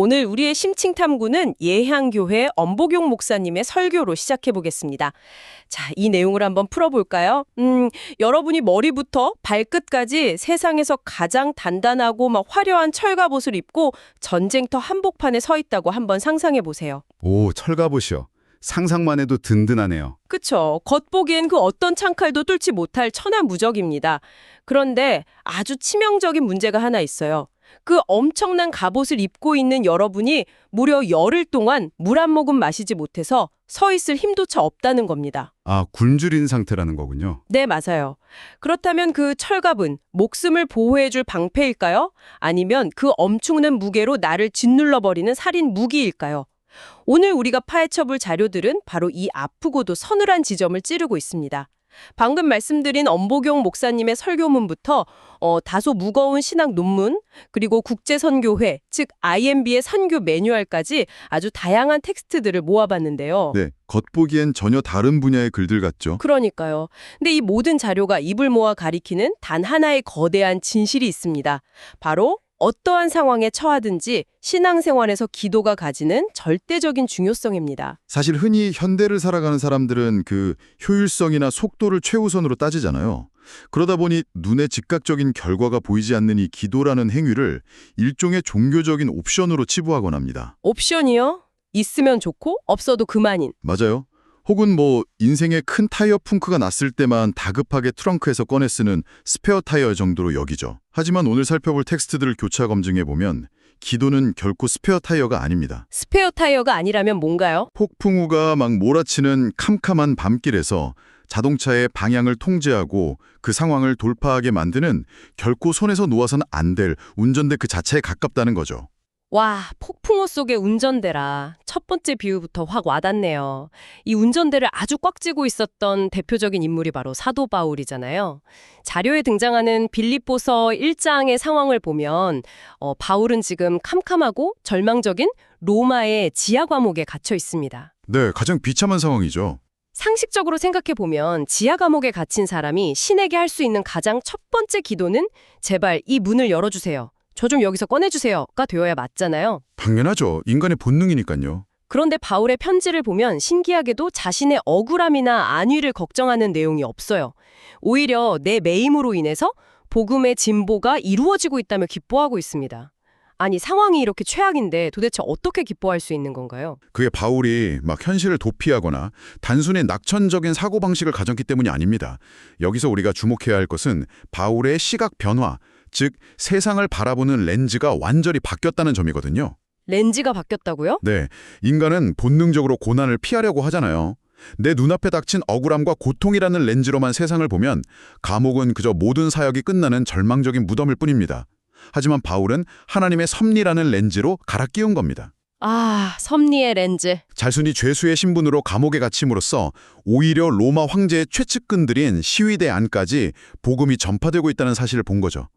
오늘 우리의 심층 탐구는 예향교회 엄복용 목사님의 설교로 시작해 보겠습니다. 자, 이 내용을 한번 풀어볼까요? 여러분이 머리부터 발끝까지 세상에서 가장 단단하고 화려한 철갑옷을 입고 전쟁터 한복판에 서 있다고 한번 상상해 보세요. 오, 철갑옷이요. 상상만 해도 든든하네요. 그쵸. 겉보기엔 그 어떤 창칼도 뚫지 못할 천하무적입니다. 그런데 아주 치명적인 문제가 하나 있어요. 그 엄청난 갑옷을 입고 있는 여러분이 무려 열흘 동안 물 한 모금 마시지 못해서 서 있을 힘조차 없다는 겁니다. 아, 굶주린 상태라는 거군요. 네, 맞아요. 그렇다면 그 철갑은 목숨을 보호해줄 방패일까요? 아니면 그 엄청난 무게로 나를 짓눌러버리는 살인 무기일까요? 오늘 우리가 파헤쳐볼 자료들은 바로 이 아프고도 서늘한 지점을 찌르고 있습니다. 방금 말씀드린 엄복용 목사님의 설교문부터 다소 무거운 신학 논문, 그리고 국제선교회, 즉 IMB의 선교 매뉴얼까지 아주 다양한 텍스트들을 모아봤는데요. 네, 겉보기엔 전혀 다른 분야의 글들 같죠. 그러니까요. 근데 이 모든 자료가 입을 모아 가리키는 단 하나의 거대한 진실이 있습니다. 바로 어떠한 상황에 처하든지 신앙생활에서 기도가 가지는 절대적인 중요성입니다. 사실 흔히 현대를 살아가는 사람들은 그 효율성이나 속도를 최우선으로 따지잖아요. 그러다 보니 눈에 즉각적인 결과가 보이지 않는 이 기도라는 행위를 일종의 종교적인 옵션으로 치부하곤 합니다. 옵션이요? 있으면 좋고 없어도 그만인. 맞아요. 혹은 인생에 큰 타이어 펑크가 났을 때만 다급하게 트렁크에서 꺼내 쓰는 스페어 타이어 정도로 여기죠. 하지만 오늘 살펴볼 텍스트들을 교차 검증해보면 기도는 결코 스페어 타이어가 아닙니다. 스페어 타이어가 아니라면 뭔가요? 폭풍우가 막 몰아치는 캄캄한 밤길에서 자동차의 방향을 통제하고 그 상황을 돌파하게 만드는 결코 손에서 놓아서는 안 될 운전대 그 자체에 가깝다는 거죠. 와, 폭풍우 속의 운전대라. 첫 번째 비유부터 확 와닿네요. 이 운전대를 아주 꽉 쥐고 있었던 대표적인 인물이 바로 사도 바울이잖아요. 자료에 등장하는 빌립보서 1장의 상황을 보면 바울은 지금 캄캄하고 절망적인 로마의 지하 감옥에 갇혀 있습니다. 네, 가장 비참한 상황이죠. 상식적으로 생각해보면 지하 감옥에 갇힌 사람이 신에게 할 수 있는 가장 첫 번째 기도는 제발 이 문을 열어주세요. 저 좀 여기서 꺼내주세요가 되어야 맞잖아요. 당연하죠. 인간의 본능이니까요. 그런데 바울의 편지를 보면 신기하게도 자신의 억울함이나 안위를 걱정하는 내용이 없어요. 오히려 내 매임으로 인해서 복음의 진보가 이루어지고 있다며 기뻐하고 있습니다. 아니, 상황이 이렇게 최악인데 도대체 어떻게 기뻐할 수 있는 건가요? 그게 바울이 막 현실을 도피하거나 단순히 낙천적인 사고방식을 가졌기 때문이 아닙니다. 여기서 우리가 주목해야 할 것은 바울의 시각 변화, 즉 세상을 바라보는 렌즈가 완전히 바뀌었다는 점이거든요. 렌즈가 바뀌었다고요? 네, 인간은 본능적으로 고난을 피하려고 하잖아요. 내 눈앞에 닥친 억울함과 고통이라는 렌즈로만 세상을 보면 감옥은 그저 모든 사역이 끝나는 절망적인 무덤일 뿐입니다. 하지만 바울은 하나님의 섭리라는 렌즈로 갈아 끼운 겁니다. 아, 섭리의 렌즈. 자신이 죄수의 신분으로 감옥에 갇힘으로써 오히려 로마 황제의 최측근들인 시위대 안까지 복음이 전파되고 있다는 사실을 본 거죠.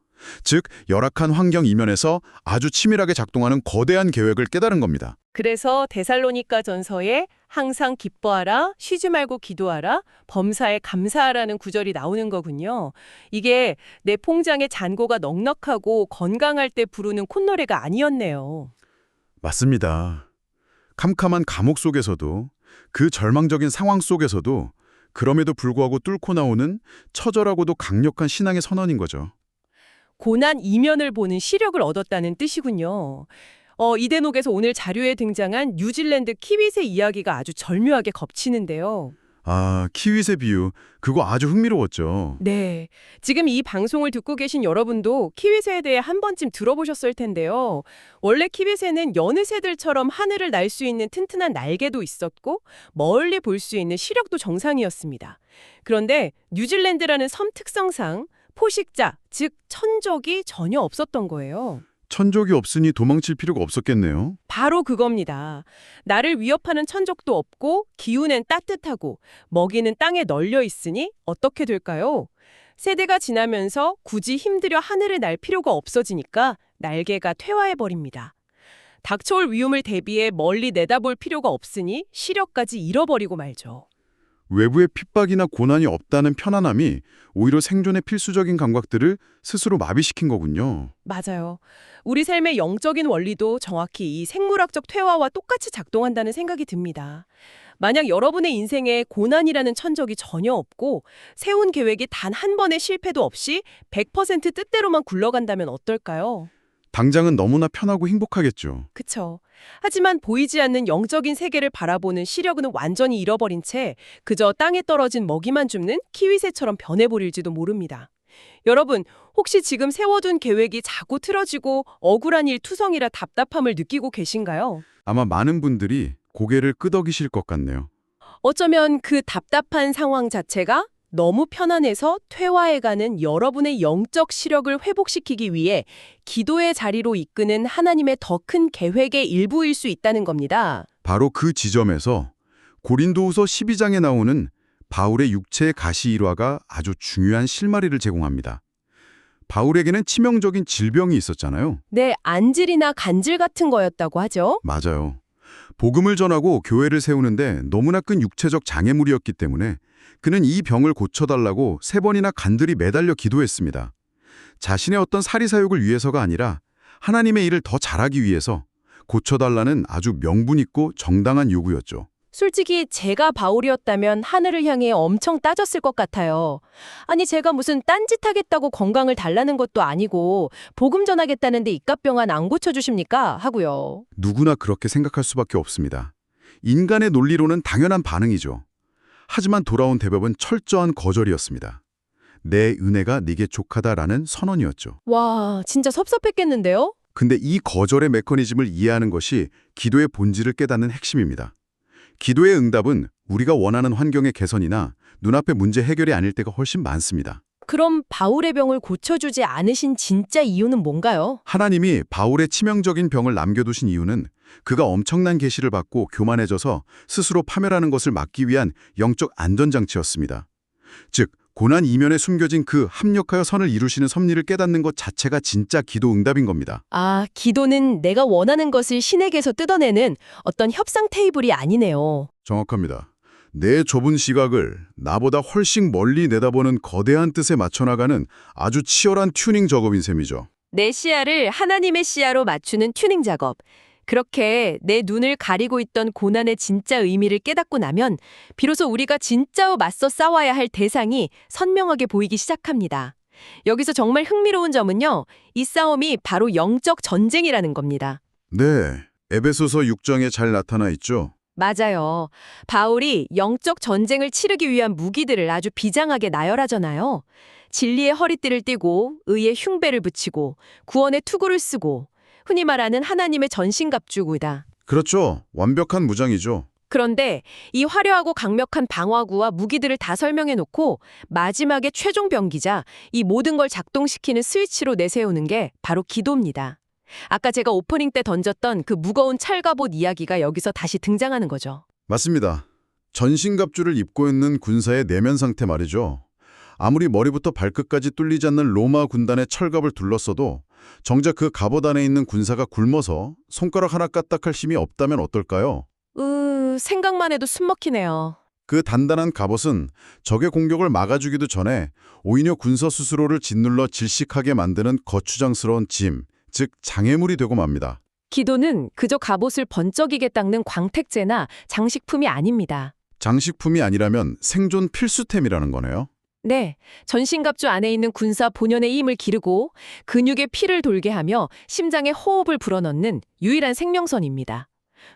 즉, 열악한 환경 이면에서 아주 치밀하게 작동하는 거대한 계획을 깨달은 겁니다. 그래서 데살로니가 전서에 항상 기뻐하라, 쉬지 말고 기도하라, 범사에 감사하라는 구절이 나오는 거군요. 이게 내 통장의 잔고가 넉넉하고 건강할 때 부르는 콧노래가 아니었네요. 맞습니다. 캄캄한 감옥 속에서도 그 절망적인 상황 속에서도 그럼에도 불구하고 뚫고 나오는 처절하고도 강력한 신앙의 선언인 거죠. 고난 이면을 보는 시력을 얻었다는 뜻이군요. 이 대목에서 오늘 자료에 등장한 뉴질랜드 키윗의 이야기가 아주 절묘하게 겹치는데요. 아, 키윗의 비유. 그거 아주 흥미로웠죠. 네. 지금 이 방송을 듣고 계신 여러분도 키윗에 대해 한 번쯤 들어보셨을 텐데요. 원래 키윗에는 여느 새들처럼 하늘을 날 수 있는 튼튼한 날개도 있었고 멀리 볼 수 있는 시력도 정상이었습니다. 그런데 뉴질랜드라는 섬 특성상 포식자, 즉 천적이 전혀 없었던 거예요. 천적이 없으니 도망칠 필요가 없었겠네요. 바로 그겁니다. 나를 위협하는 천적도 없고 기후는 따뜻하고 먹이는 땅에 널려 있으니 어떻게 될까요? 세대가 지나면서 굳이 힘들여 하늘을 날 필요가 없어지니까 날개가 퇴화해버립니다. 닥쳐올 위험을 대비해 멀리 내다볼 필요가 없으니 시력까지 잃어버리고 말죠. 외부의 핍박이나 고난이 없다는 편안함이 오히려 생존의 필수적인 감각들을 스스로 마비시킨 거군요. 맞아요. 우리 삶의 영적인 원리도 정확히 이 생물학적 퇴화와 똑같이 작동한다는 생각이 듭니다. 만약 여러분의 인생에 고난이라는 천적이 전혀 없고 세운 계획이 단 한 번의 실패도 없이 100% 뜻대로만 굴러간다면 어떨까요? 당장은 너무나 편하고 행복하겠죠. 그쵸. 하지만 보이지 않는 영적인 세계를 바라보는 시력은 완전히 잃어버린 채 그저 땅에 떨어진 먹이만 줍는 키위새처럼 변해버릴지도 모릅니다. 여러분, 혹시 지금 세워둔 계획이 자꾸 틀어지고 억울한 일 투성이라 답답함을 느끼고 계신가요? 아마 많은 분들이 고개를 끄덕이실 것 같네요. 어쩌면 그 답답한 상황 자체가 너무 편안해서 퇴화해가는 여러분의 영적 시력을 회복시키기 위해 기도의 자리로 이끄는 하나님의 더 큰 계획의 일부일 수 있다는 겁니다. 바로 그 지점에서 고린도후서 12장에 나오는 바울의 육체의 가시 일화가 아주 중요한 실마리를 제공합니다. 바울에게는 치명적인 질병이 있었잖아요. 네, 안질이나 간질 같은 거였다고 하죠. 맞아요. 복음을 전하고 교회를 세우는데 너무나 큰 육체적 장애물이었기 때문에 그는 이 병을 고쳐달라고 3번이나 간절히 매달려 기도했습니다. 자신의 어떤 사리사욕을 위해서가 아니라 하나님의 일을 더 잘하기 위해서 고쳐달라는 아주 명분 있고 정당한 요구였죠. 솔직히 제가 바울이었다면 하늘을 향해 엄청 따졌을 것 같아요. 아니 제가 무슨 딴짓하겠다고 건강을 달라는 것도 아니고 복음 전하겠다는데 이깟병안 안 고쳐주십니까? 하고요. 누구나 그렇게 생각할 수밖에 없습니다. 인간의 논리로는 당연한 반응이죠. 하지만 돌아온 대답은 철저한 거절이었습니다. 내 은혜가 네게 족하다라는 선언이었죠. 와, 진짜 섭섭했겠는데요? 근데 이 거절의 메커니즘을 이해하는 것이 기도의 본질을 깨닫는 핵심입니다. 기도의 응답은 우리가 원하는 환경의 개선이나 눈앞의 문제 해결이 아닐 때가 훨씬 많습니다. 그럼 바울의 병을 고쳐주지 않으신 진짜 이유는 뭔가요? 하나님이 바울의 치명적인 병을 남겨두신 이유는 그가 엄청난 계시를 받고 교만해져서 스스로 파멸하는 것을 막기 위한 영적 안전장치였습니다. 즉, 고난 이면에 숨겨진 그 합력하여 선을 이루시는 섭리를 깨닫는 것 자체가 진짜 기도 응답인 겁니다. 아, 기도는 내가 원하는 것을 신에게서 뜯어내는 어떤 협상 테이블이 아니네요. 정확합니다. 내 좁은 시각을 나보다 훨씬 멀리 내다보는 거대한 뜻에 맞춰나가는 아주 치열한 튜닝 작업인 셈이죠. 내 시야를 하나님의 시야로 맞추는 튜닝 작업. 그렇게 내 눈을 가리고 있던 고난의 진짜 의미를 깨닫고 나면 비로소 우리가 진짜 맞서 싸워야 할 대상이 선명하게 보이기 시작합니다. 여기서 정말 흥미로운 점은요. 이 싸움이 바로 영적 전쟁이라는 겁니다. 네, 에베소서 6장에 잘 나타나 있죠. 맞아요. 바울이 영적 전쟁을 치르기 위한 무기들을 아주 비장하게 나열하잖아요. 진리의 허리띠를 띠고 의의 흉배를 붙이고 구원의 투구를 쓰고 흔히 말하는 하나님의 전신갑주구다. 그렇죠. 완벽한 무장이죠. 그런데 이 화려하고 강력한 방어구와 무기들을 다 설명해 놓고 마지막에 최종 병기자 이 모든 걸 작동시키는 스위치로 내세우는 게 바로 기도입니다. 아까 제가 오프닝 때 던졌던 그 무거운 찰갑옷 이야기가 여기서 다시 등장하는 거죠. 맞습니다. 전신갑주를 입고 있는 군사의 내면 상태 말이죠. 아무리 머리부터 발끝까지 뚫리지 않는 로마 군단의 철갑을 둘렀어도 정작 그 갑옷 안에 있는 군사가 굶어서 손가락 하나 까딱할 힘이 없다면 어떨까요? 생각만 해도 숨막히네요. 그 단단한 갑옷은 적의 공격을 막아주기도 전에 오히려 군사 스스로를 짓눌러 질식하게 만드는 거추장스러운 짐, 즉 장애물이 되고 맙니다. 기도는 그저 갑옷을 번쩍이게 닦는 광택제나 장식품이 아닙니다. 장식품이 아니라면 생존 필수템이라는 거네요. 네, 전신갑주 안에 있는 군사 본연의 힘을 기르고 근육에 피를 돌게 하며 심장에 호흡을 불어넣는 유일한 생명선입니다.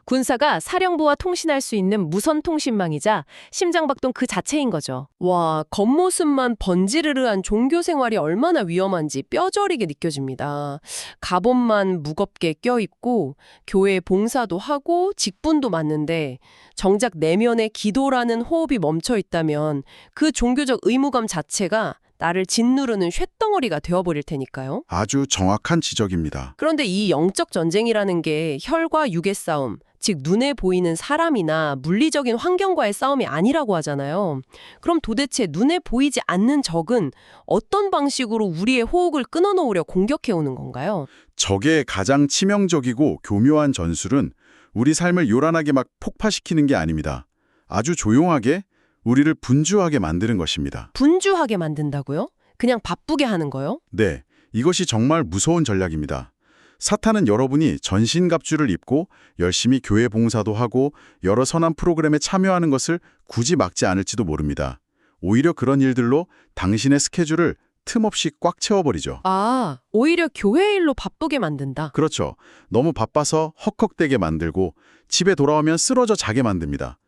군사가 사령부와 통신할 수 있는 무선 통신망이자 심장박동 그 자체인 거죠. 와, 겉모습만 번지르르한 종교 생활이 얼마나 위험한지 뼈저리게 느껴집니다. 갑옷만 무겁게 껴입고 교회 봉사도 하고 직분도 맡는데 정작 내면의 기도라는 호흡이 멈춰 있다면 그 종교적 의무감 자체가 나를 짓누르는 쇳덩어리가 되어버릴 테니까요. 아주 정확한 지적입니다. 그런데 이 영적 전쟁이라는 게 혈과 육의 싸움, 즉 눈에 보이는 사람이나 물리적인 환경과의 싸움이 아니라고 하잖아요. 그럼 도대체 눈에 보이지 않는 적은 어떤 방식으로 우리의 호흡을 끊어놓으려 공격해오는 건가요? 적의 가장 치명적이고 교묘한 전술은 우리 삶을 요란하게 막 폭파시키는 게 아닙니다. 아주 조용하게 우리를 분주하게 만드는 것입니다. 분주하게 만든다고요? 그냥 바쁘게 하는 거요? 네, 이것이 정말 무서운 전략입니다. 사탄은 여러분이 전신갑주를 입고 열심히 교회 봉사도 하고 여러 선한 프로그램에 참여하는 것을 굳이 막지 않을지도 모릅니다. 오히려 그런 일들로 당신의 스케줄을 틈없이 꽉 채워버리죠. 아, 오히려 교회 일로 바쁘게 만든다. 그렇죠. 너무 바빠서 헉헉대게 만들고 집에 돌아오면 쓰러져 자게 만듭니다.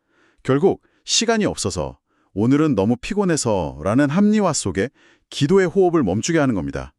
결국 시간이 없어서 오늘은 너무 피곤해서 라는 합리화 속에 기도의 호흡을 멈추게 하는 겁니다.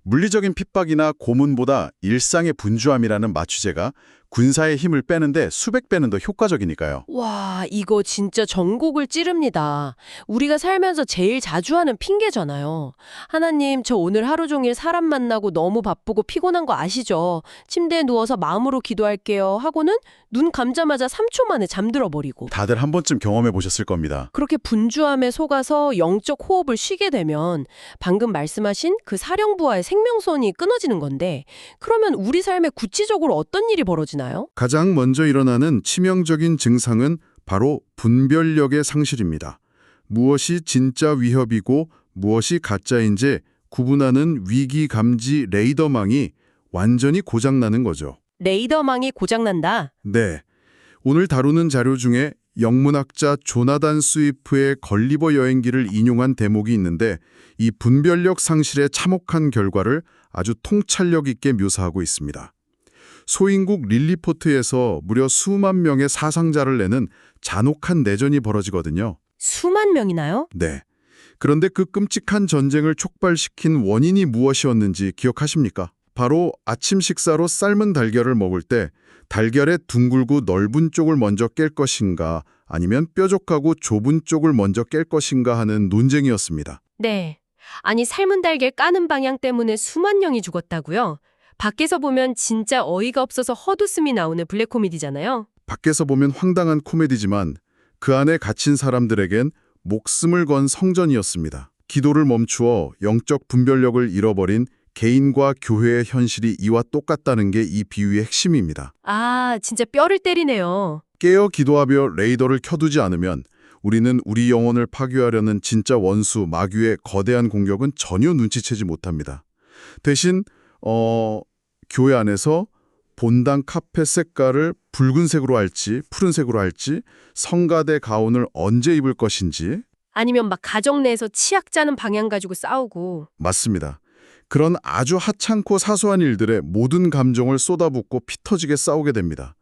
물리적인 핍박이나 고문보다 일상의 분주함이라는 마취제가 군사의 힘을 빼는데 수백 배는 더 효과적이니까요. 와, 이거 진짜 전곡을 찌릅니다. 우리가 살면서 제일 자주 하는 핑계잖아요. 하나님, 저 오늘 하루 종일 사람 만나고 너무 바쁘고 피곤한 거 아시죠? 침대에 누워서 마음으로 기도할게요 하고는 눈 감자마자 3초 만에 잠들어 버리고. 다들 한 번쯤 경험해 보셨을 겁니다. 그렇게 분주함에 속아서 영적 호흡을 쉬게 되면 방금 말씀하신 그 사령부와의 생명선이 끊어지는 건데, 그러면 우리 삶에 구체적으로 어떤 일이 벌어지나요? 가장 먼저 일어나는 치명적인 증상은 바로 분별력의 상실입니다. 무엇이 진짜 위협이고 무엇이 가짜인지 구분하는 위기감지 레이더망이 완전히 고장나는 거죠. 레이더망이 고장난다? 네. 오늘 다루는 자료 중에 영문학자 조나단 스위프의 걸리버 여행기를 인용한 대목이 있는데 이 분별력 상실의 참혹한 결과를 아주 통찰력 있게 묘사하고 있습니다. 소인국 릴리포트에서 무려 수만 명의 사상자를 내는 잔혹한 내전이 벌어지거든요. 수만 명이나요? 네. 그런데 그 끔찍한 전쟁을 촉발시킨 원인이 무엇이었는지 기억하십니까? 바로 아침 식사로 삶은 달걀을 먹을 때 달걀의 둥글고 넓은 쪽을 먼저 깰 것인가 아니면 뾰족하고 좁은 쪽을 먼저 깰 것인가 하는 논쟁이었습니다. 네. 아니, 삶은 달걀 까는 방향 때문에 수만 명이 죽었다고요? 밖에서 보면 진짜 어이가 없어서 헛웃음이 나오는 블랙 코미디잖아요. 밖에서 보면 황당한 코미디지만 그 안에 갇힌 사람들에겐 목숨을 건 성전이었습니다. 기도를 멈추어 영적 분별력을 잃어버린 개인과 교회의 현실이 이와 똑같다는 게 이 비유의 핵심입니다. 아, 진짜 뼈를 때리네요. 깨어 기도하며 레이더를 켜두지 않으면 우리는 우리 영혼을 파괴하려는 진짜 원수 마귀의 거대한 공격은 전혀 눈치채지 못합니다. 대신 교회 안에서 본당 카펫 색깔을 붉은색으로 할지 푸른색으로 할지 성가대 가운을 언제 입을 것인지 아니면 막 가정 내에서 치약 짜는 방향 가지고 싸우고. 맞습니다. 그런 아주 하찮고 사소한 일들에 모든 감정을 쏟아붓고 피터지게 싸우게 됩니다.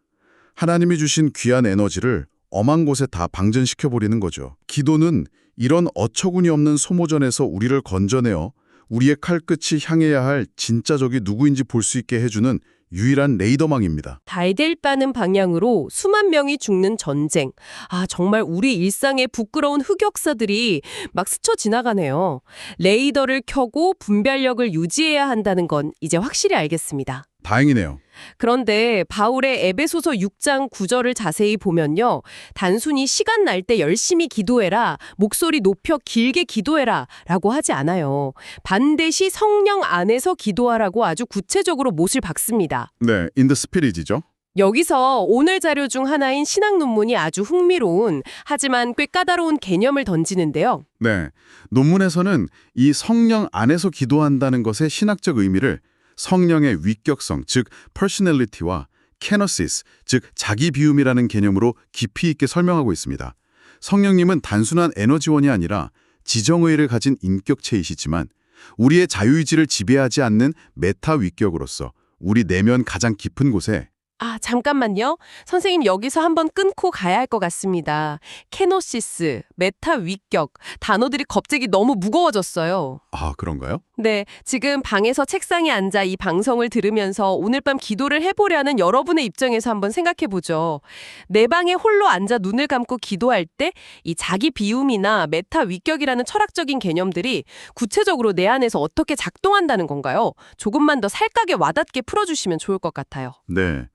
하나님이 주신 귀한 에너지를 엄한 곳에 다 방전시켜버리는 거죠. 기도는 이런 어처구니 없는 소모전에서 우리를 건져내어 우리의 칼끝이 향해야 할 진짜 적이 누구인지 볼 수 있게 해주는 유일한 레이더망입니다. 달될 바는 방향으로 수만 명이 죽는 전쟁. 아, 정말 우리 일상의 부끄러운 흑역사들이 막 스쳐 지나가네요. 레이더를 켜고 분별력을 유지해야 한다는 건 이제 확실히 알겠습니다. 다행이네요. 그런데 바울의 에베소서 6장 9절을 자세히 보면요. 단순히 시간 날 때 열심히 기도해라, 목소리 높여 길게 기도해라 라고 하지 않아요. 반드시 성령 안에서 기도하라고 아주 구체적으로 못을 박습니다. 네, in the spirit이죠. 여기서 오늘 자료 중 하나인 신학 논문이 아주 흥미로운 하지만 꽤 까다로운 개념을 던지는데요. 네, 논문에서는 이 성령 안에서 기도한다는 것의 신학적 의미를 성령의 위격성, 즉 personality와 kenosis, 즉 자기 비움이라는 개념으로 깊이 있게 설명하고 있습니다. 성령님은 단순한 에너지원이 아니라 지정의를 가진 인격체이시지만 우리의 자유의지를 지배하지 않는 메타 위격으로서 우리 내면 가장 깊은 곳에 아, 잠깐만요. 선생님 여기서 한번 끊고 가야 할 것 같습니다. 케노시스, 메타 위격, 단어들이 갑자기 너무 무거워졌어요. 아, 그런가요? 네, 지금 방에서 책상에 앉아 이 방송을 들으면서 오늘 밤 기도를 해보려는 여러분의 입장에서 한번 생각해보죠. 내 방에 홀로 앉아 눈을 감고 기도할 때 이 자기 비움이나 메타 위격이라는 철학적인 개념들이 구체적으로 내 안에서 어떻게 작동한다는 건가요? 조금만 더 살까게 와닿게 풀어주시면 좋을 것 같아요. 네.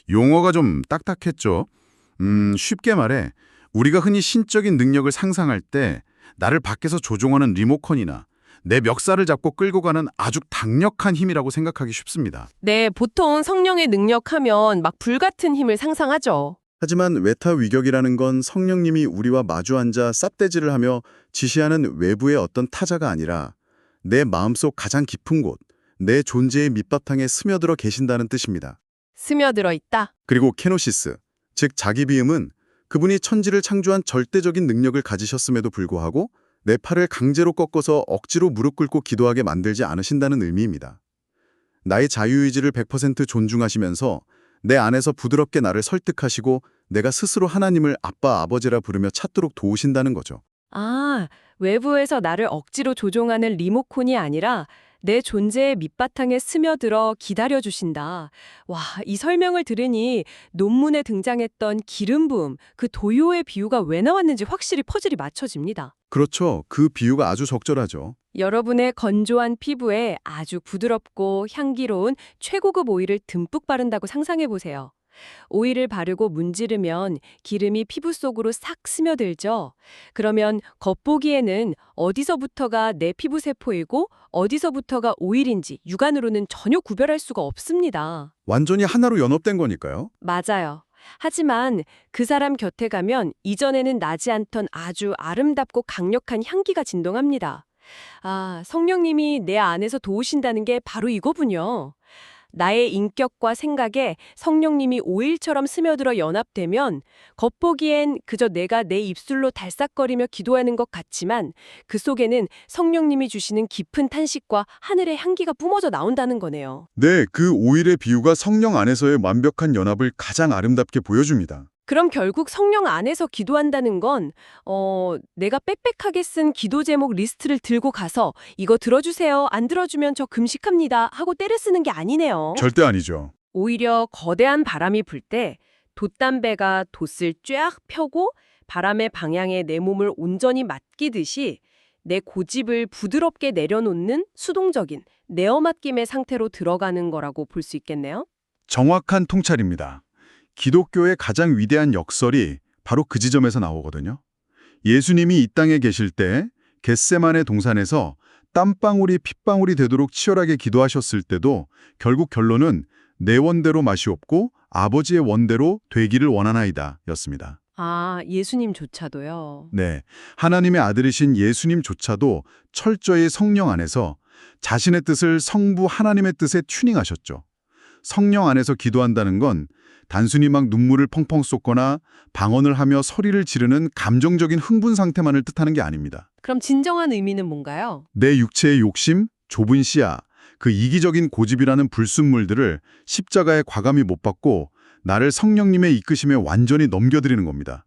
용어가 좀 딱딱했죠. 쉽게 말해 우리가 흔히 신적인 능력을 상상할 때 나를 밖에서 조종하는 리모컨이나 내 멱살을 잡고 끌고 가는 아주 강력한 힘이라고 생각하기 쉽습니다. 네, 보통 성령의 능력하면 막 불같은 힘을 상상하죠. 하지만 외타 위격이라는 건 성령님이 우리와 마주 앉아 쌉대질을 하며 지시하는 외부의 어떤 타자가 아니라 내 마음속 가장 깊은 곳, 내 존재의 밑바탕에 스며들어 계신다는 뜻입니다. 스며들어 있다. 그리고 케노시스, 즉 자기 비음은 그분이 천지를 창조한 절대적인 능력을 가지셨음에도 불구하고 내 팔을 강제로 꺾어서 억지로 무릎 꿇고 기도하게 만들지 않으신다는 의미입니다. 나의 자유의지를 100% 존중하시면서 내 안에서 부드럽게 나를 설득하시고 내가 스스로 하나님을 아빠, 아버지라 부르며 찾도록 도우신다는 거죠. 아, 외부에서 나를 억지로 조종하는 리모컨이 아니라 내 존재의 밑바탕에 스며들어 기다려주신다. 와, 이 설명을 들으니 논문에 등장했던 기름 부음, 그 도요의 비유가 왜 나왔는지 확실히 퍼즐이 맞춰집니다. 그렇죠. 그 비유가 아주 적절하죠. 여러분의 건조한 피부에 아주 부드럽고 향기로운 최고급 오일을 듬뿍 바른다고 상상해 보세요. 오일을 바르고 문지르면 기름이 피부 속으로 싹 스며들죠. 그러면 겉보기에는 어디서부터가 내 피부 세포이고 어디서부터가 오일인지 육안으로는 전혀 구별할 수가 없습니다. 완전히 하나로 연합된 거니까요. 맞아요. 하지만 그 사람 곁에 가면 이전에는 나지 않던 아주 아름답고 강력한 향기가 진동합니다. 아, 성령님이 내 안에서 도우신다는 게 바로 이거군요. 나의 인격과 생각에 성령님이 오일처럼 스며들어 연합되면 겉보기엔 그저 내가 내 입술로 달싹거리며 기도하는 것 같지만 그 속에는 성령님이 주시는 깊은 탄식과 하늘의 향기가 뿜어져 나온다는 거네요. 네, 그 오일의 비유가 성령 안에서의 완벽한 연합을 가장 아름답게 보여줍니다. 그럼 결국 성령 안에서 기도한다는 건 내가 빽빽하게 쓴 기도 제목 리스트를 들고 가서 이거 들어주세요. 안 들어주면 저 금식합니다. 하고 때를 쓰는 게 아니네요. 절대 아니죠. 오히려 거대한 바람이 불 때 돛담배가 돛을 쫙 펴고 바람의 방향에 내 몸을 온전히 맡기듯이 내 고집을 부드럽게 내려놓는 수동적인 내어맡김의 상태로 들어가는 거라고 볼 수 있겠네요. 정확한 통찰입니다. 기독교의 가장 위대한 역설이 바로 그 지점에서 나오거든요. 예수님이 이 땅에 계실 때 겟세마네 동산에서 땀방울이 핏방울이 되도록 치열하게 기도하셨을 때도 결국 결론은 내 원대로 마시옵고 아버지의 원대로 되기를 원하나이다 였습니다. 아, 예수님조차도요. 네, 하나님의 아들이신 예수님조차도 철저히 성령 안에서 자신의 뜻을 성부 하나님의 뜻에 튜닝하셨죠. 성령 안에서 기도한다는 건 단순히 막 눈물을 펑펑 쏟거나 방언을 하며 소리를 지르는 감정적인 흥분 상태만을 뜻하는 게 아닙니다. 그럼 진정한 의미는 뭔가요? 내 육체의 욕심, 좁은 시야, 그 이기적인 고집이라는 불순물들을 십자가에 과감히 못 박고 나를 성령님의 이끄심에 완전히 넘겨드리는 겁니다.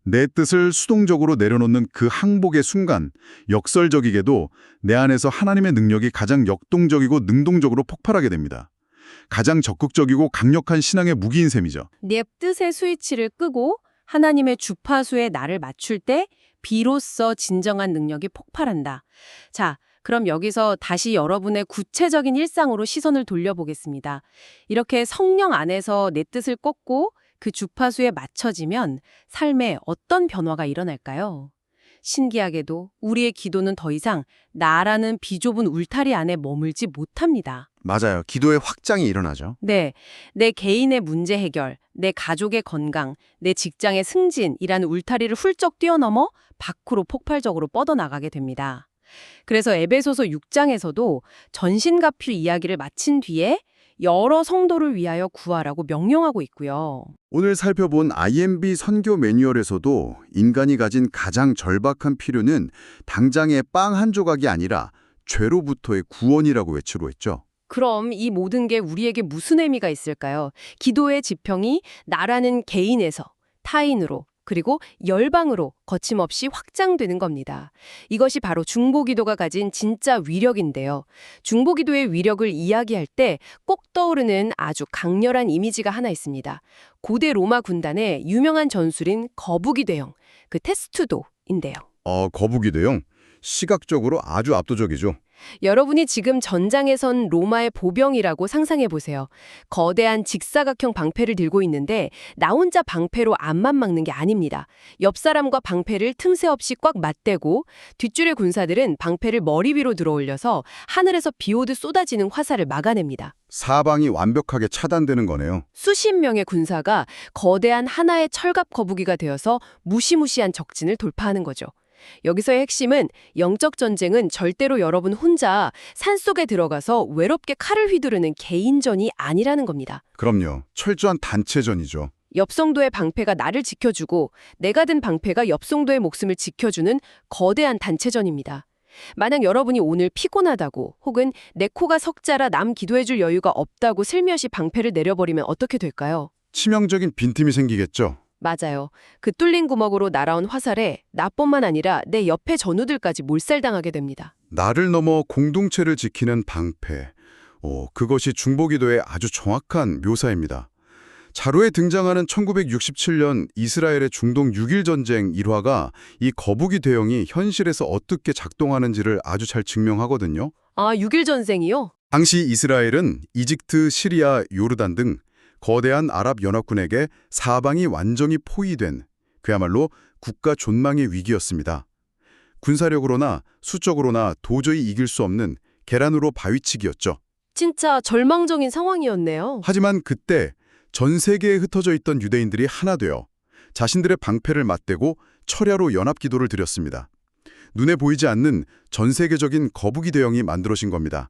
내 뜻을 수동적으로 내려놓는 그 항복의 순간, 역설적이게도 내 안에서 하나님의 능력이 가장 역동적이고 능동적으로 폭발하게 됩니다. 가장 적극적이고 강력한 신앙의 무기인 셈이죠. 내 뜻의 스위치를 끄고 하나님의 주파수에 나를 맞출 때 비로소 진정한 능력이 폭발한다. 자, 그럼 여기서 다시 여러분의 구체적인 일상으로 시선을 돌려보겠습니다. 이렇게 성령 안에서 내 뜻을 꺾고 그 주파수에 맞춰지면 삶에 어떤 변화가 일어날까요? 신기하게도 우리의 기도는 더 이상 나라는 비좁은 울타리 안에 머물지 못합니다. 맞아요. 기도의 확장이 일어나죠. 네, 내 개인의 문제 해결, 내 가족의 건강, 내 직장의 승진이라는 울타리를 훌쩍 뛰어넘어 밖으로 폭발적으로 뻗어나가게 됩니다. 그래서 에베소서 6장에서도 전신갑주 이야기를 마친 뒤에 여러 성도를 위하여 구하라고 명령하고 있고요. 오늘 살펴본 IMB 선교 매뉴얼에서도 인간이 가진 가장 절박한 필요는 당장의 빵 한 조각이 아니라 죄로부터의 구원이라고 외치로 했죠. 그럼 이 모든 게 우리에게 무슨 의미가 있을까요? 기도의 지평이 나라는 개인에서 타인으로 그리고 열방으로 거침없이 확장되는 겁니다. 이것이 바로 중보기도가 가진 진짜 위력인데요. 중보기도의 위력을 이야기할 때 꼭 떠오르는 아주 강렬한 이미지가 하나 있습니다. 고대 로마 군단의 유명한 전술인 거북이 대형, 그 테스투도인데요. 거북이도요. 시각적으로 아주 압도적이죠. 여러분이 지금 전장에 선 로마의 보병이라고 상상해 보세요. 거대한 직사각형 방패를 들고 있는데 나 혼자 방패로 앞만 막는 게 아닙니다. 옆 사람과 방패를 틈새 없이 꽉 맞대고 뒷줄의 군사들은 방패를 머리 위로 들어올려서 하늘에서 비 오듯 쏟아지는 화살을 막아냅니다. 사방이 완벽하게 차단되는 거네요. 수십 명의 군사가 거대한 하나의 철갑 거북이가 되어서 무시무시한 적진을 돌파하는 거죠. 여기서의 핵심은 영적 전쟁은 절대로 여러분 혼자 산속에 들어가서 외롭게 칼을 휘두르는 개인전이 아니라는 겁니다. 그럼요. 철저한 단체전이죠. 엽성도의 방패가 나를 지켜주고 내가 든 방패가 엽성도의 목숨을 지켜주는 거대한 단체전입니다. 만약 여러분이 오늘 피곤하다고 혹은 내 코가 석자라 남 기도해줄 여유가 없다고 슬며시 방패를 내려버리면 어떻게 될까요? 치명적인 빈틈이 생기겠죠. 맞아요. 그 뚫린 구멍으로 날아온 화살에 나뿐만 아니라 내 옆에 전우들까지 몰살당하게 됩니다. 나를 넘어 공동체를 지키는 방패. 그것이 중보기도의 아주 정확한 묘사입니다. 자료에 등장하는 1967년 이스라엘의 중동 6.1 전쟁 일화가 이 거북이 대형이 현실에서 어떻게 작동하는지를 아주 잘 증명하거든요. 아, 6.1 전쟁이요? 당시 이스라엘은 이집트, 시리아, 요르단 등 거대한 아랍 연합군에게 사방이 완전히 포위된 그야말로 국가 존망의 위기였습니다. 군사력으로나 수적으로나 도저히 이길 수 없는 계란으로 바위치기였죠. 진짜 절망적인 상황이었네요. 하지만 그때 전 세계에 흩어져 있던 유대인들이 하나 되어 자신들의 방패를 맞대고 철야로 연합기도를 드렸습니다. 눈에 보이지 않는 전 세계적인 거북이 대형이 만들어진 겁니다.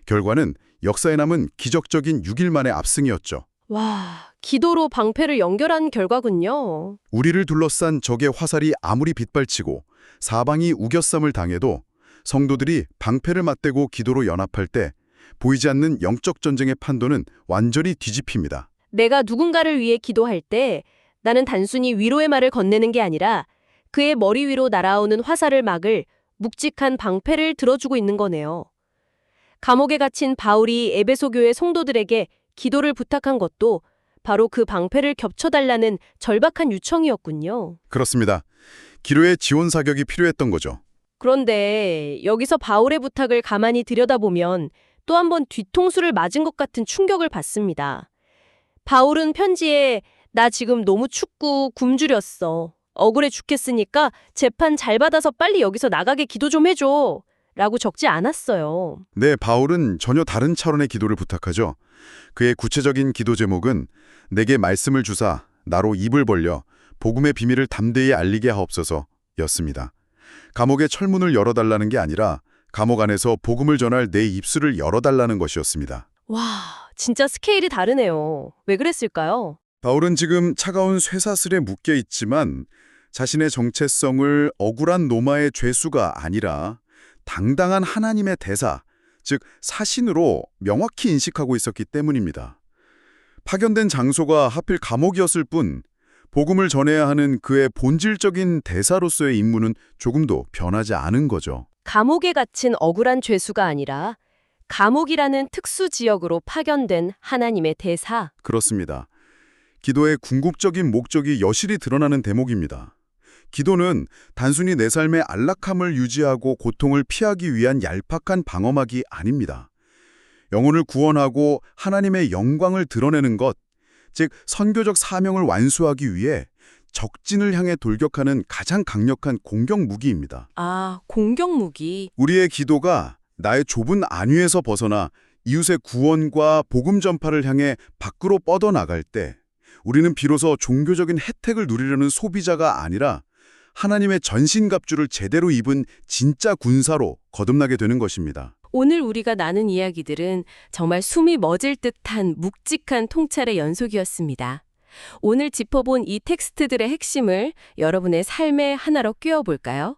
결과는 역사에 남은 기적적인 6일 만의 압승이었죠. 와, 기도로 방패를 연결한 결과군요. 우리를 둘러싼 적의 화살이 아무리 빗발치고 사방이 우겨쌈을 당해도 성도들이 방패를 맞대고 기도로 연합할 때 보이지 않는 영적 전쟁의 판도는 완전히 뒤집힙니다. 내가 누군가를 위해 기도할 때 나는 단순히 위로의 말을 건네는 게 아니라 그의 머리 위로 날아오는 화살을 막을 묵직한 방패를 들어주고 있는 거네요. 감옥에 갇힌 바울이 에베소 교회 성도들에게 기도를 부탁한 것도 바로 그 방패를 겹쳐달라는 절박한 요청이었군요. 그렇습니다. 기도의 지원 사격이 필요했던 거죠. 그런데 여기서 바울의 부탁을 가만히 들여다보면 또 한 번 뒤통수를 맞은 것 같은 충격을 받습니다. 바울은 편지에 나 지금 너무 춥고 굶주렸어. 억울해 죽겠으니까 재판 잘 받아서 빨리 여기서 나가게 기도 좀 해줘. 라고 적지 않았어요. 네, 바울은 전혀 다른 차원의 기도를 부탁하죠. 그의 구체적인 기도 제목은 내게 말씀을 주사 나로 입을 벌려 복음의 비밀을 담대히 알리게 하옵소서였습니다. 감옥의 철문을 열어달라는 게 아니라 감옥 안에서 복음을 전할 내 입술을 열어달라는 것이었습니다. 와, 진짜 스케일이 다르네요. 왜 그랬을까요? 바울은 지금 차가운 쇠사슬에 묶여 있지만 자신의 정체성을 억울한 노마의 죄수가 아니라 당당한 하나님의 대사, 즉 사신으로 명확히 인식하고 있었기 때문입니다. 파견된 장소가 하필 감옥이었을 뿐 복음을 전해야 하는 그의 본질적인 대사로서의 임무는 조금도 변하지 않은 거죠. 감옥에 갇힌 억울한 죄수가 아니라 감옥이라는 특수 지역으로 파견된 하나님의 대사. 그렇습니다. 기도의 궁극적인 목적이 여실히 드러나는 대목입니다. 기도는 단순히 내 삶의 안락함을 유지하고 고통을 피하기 위한 얄팍한 방어막이 아닙니다. 영혼을 구원하고 하나님의 영광을 드러내는 것, 즉 선교적 사명을 완수하기 위해 적진을 향해 돌격하는 가장 강력한 공격 무기입니다. 아, 공격 무기. 우리의 기도가 나의 좁은 안위에서 벗어나 이웃의 구원과 복음 전파를 향해 밖으로 뻗어나갈 때 우리는 비로소 종교적인 혜택을 누리려는 소비자가 아니라 하나님의 전신갑주를 제대로 입은 진짜 군사로 거듭나게 되는 것입니다. 오늘 우리가 나눈 이야기들은 정말 숨이 멎을 듯한 묵직한 통찰의 연속이었습니다. 오늘 짚어본 이 텍스트들의 핵심을 여러분의 삶의 하나로 끼워볼까요?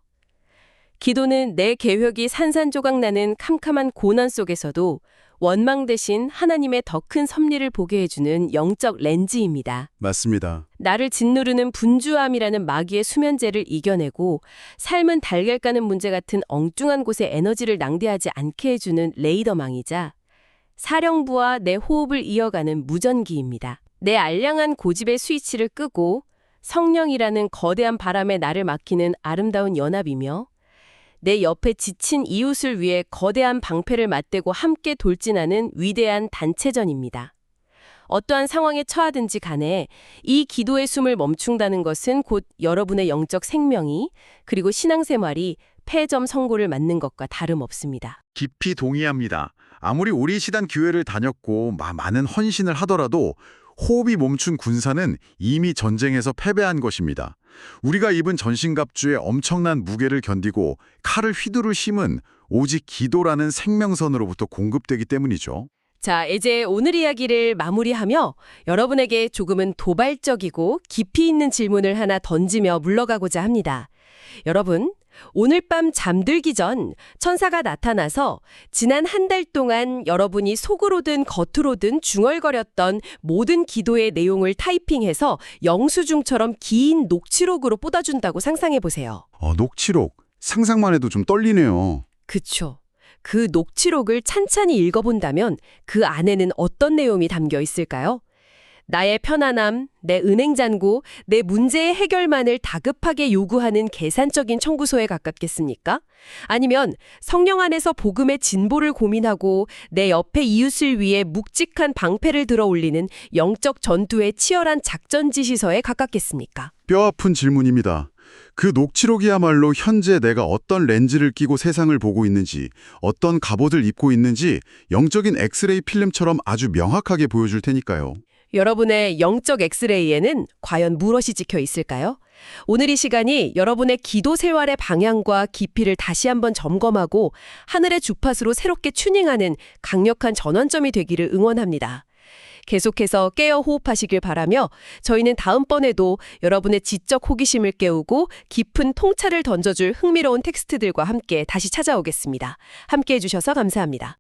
기도는 내 계획이 산산조각 나는 캄캄한 고난 속에서도 원망 대신 하나님의 더 큰 섭리를 보게 해주는 영적 렌즈입니다. 맞습니다. 나를 짓누르는 분주함이라는 마귀의 수면제를 이겨내고 삶은 달걀 까는 문제 같은 엉뚱한 곳에 에너지를 낭비하지 않게 해주는 레이더망이자 사령부와 내 호흡을 이어가는 무전기입니다. 내 알량한 고집의 스위치를 끄고 성령이라는 거대한 바람에 나를 맡기는 아름다운 연합이며 내 옆에 지친 이웃을 위해 거대한 방패를 맞대고 함께 돌진하는 위대한 단체전입니다. 어떠한 상황에 처하든지 간에 이 기도의 숨을 멈춘다는 것은 곧 여러분의 영적 생명이 그리고 신앙생활이 패점 선고를 맞는 것과 다름없습니다. 깊이 동의합니다. 아무리 오리 시단 교회를 다녔고 많은 헌신을 하더라도 호흡이 멈춘 군사는 이미 전쟁에서 패배한 것입니다. 우리가 입은 전신갑주의 엄청난 무게를 견디고 칼을 휘두를 힘은 오직 기도라는 생명선으로부터 공급되기 때문이죠. 자, 이제 오늘 이야기를 마무리하며 여러분에게 조금은 도발적이고 깊이 있는 질문을 하나 던지며 물러가고자 합니다. 여러분, 오늘 밤 잠들기 전 천사가 나타나서 지난 한 달 동안 여러분이 속으로든 겉으로든 중얼거렸던 모든 기도의 내용을 타이핑해서 영수증처럼 긴 녹취록으로 쏟아준다고 상상해 보세요. 녹취록. 상상만 해도 좀 떨리네요. 그쵸. 그 녹취록을 찬찬히 읽어본다면 그 안에는 어떤 내용이 담겨 있을까요? 나의 편안함, 내 은행 잔고, 내 문제의 해결만을 다급하게 요구하는 계산적인 청구서에 가깝겠습니까? 아니면 성령 안에서 복음의 진보를 고민하고 내 옆에 이웃을 위해 묵직한 방패를 들어 올리는 영적 전투의 치열한 작전 지시서에 가깝겠습니까? 뼈아픈 질문입니다. 그 녹취록이야말로 현재 내가 어떤 렌즈를 끼고 세상을 보고 있는지, 어떤 갑옷을 입고 있는지 영적인 엑스레이 필름처럼 아주 명확하게 보여줄 테니까요. 여러분의 영적 엑스레이에는 과연 무엇이 찍혀 있을까요? 오늘 이 시간이 여러분의 기도 생활의 방향과 깊이를 다시 한번 점검하고 하늘의 주파수로 새롭게 튜닝하는 강력한 전환점이 되기를 응원합니다. 계속해서 깨어 호흡하시길 바라며 저희는 다음번에도 여러분의 지적 호기심을 깨우고 깊은 통찰을 던져줄 흥미로운 텍스트들과 함께 다시 찾아오겠습니다. 함께해 주셔서 감사합니다.